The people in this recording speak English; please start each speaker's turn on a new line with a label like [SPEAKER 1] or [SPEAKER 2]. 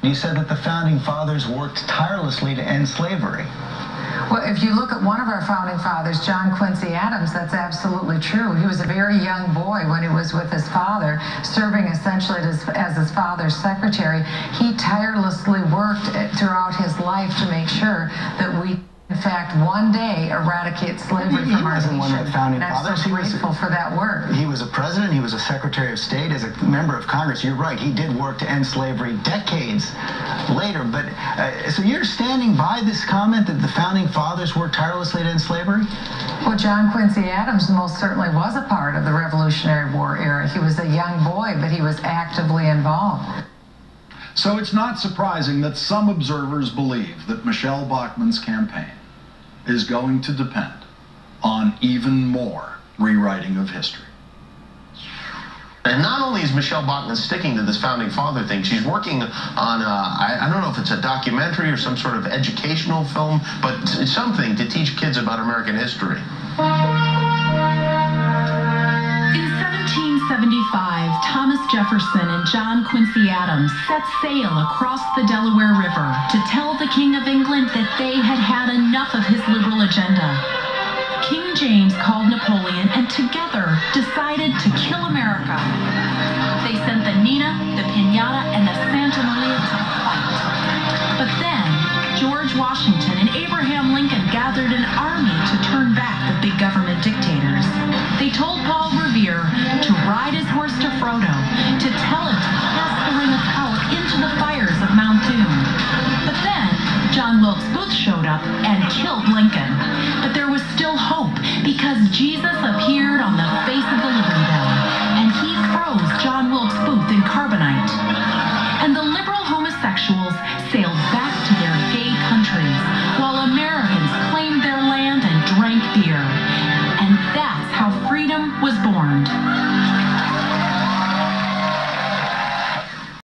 [SPEAKER 1] You said that the Founding Fathers worked tirelessly to end slavery.
[SPEAKER 2] Well, if you look at one of our founding fathers, John Quincy Adams, that's absolutely true. He was a very young boy when he was with his father, serving essentially as his father's secretary. He tirelessly worked throughout his life to make sure that we, in fact, one day eradicate slavery from our nation.
[SPEAKER 1] He wasn't one of the founding fathers.
[SPEAKER 2] I'm so grateful for that work.
[SPEAKER 1] He was a president. He was a secretary of state. As a member of Congress, you're right. He did work to end slavery decades later. But so you're standing by this comment that the founding fathers worked tirelessly to end slavery?
[SPEAKER 2] Well, John Quincy Adams most certainly was a part of the Revolutionary War era. He was a young boy, but he was actively involved.
[SPEAKER 3] So it's not surprising that some observers believe that Michele Bachmann's campaign is going to depend on even more rewriting of history.
[SPEAKER 4] And not only is Michele Bachmann sticking to this founding father thing, she's working on, I don't know if it's a documentary or some sort of educational film, but it's something to teach kids about American history.
[SPEAKER 5] In 1775, Thomas Jefferson and John Quincy Adams set sail across the Delaware River to tell the King of England that they had had enough of his liberal agenda. King James called Napoleon and together decided to kill America. They sent the Nina, the Pinata, and the Santa Maria to fight. But then, George Washington and Abraham Lincoln gathered an army to turn back the big government dictators. They told Paul Revere to ride his horse to Frodo, to tell him to cast the ring of power into the fires of Mount Doom. But then, John Wilkes Booth showed up and killed Lincoln. But there was still hope, because Jesus appeared on the face of the Liberty Bell, and he froze John Wilkes Booth in carbonite. And the liberal homosexuals sailed back to their gay countries, while Americans claimed their land and drank beer. And that's how freedom was born.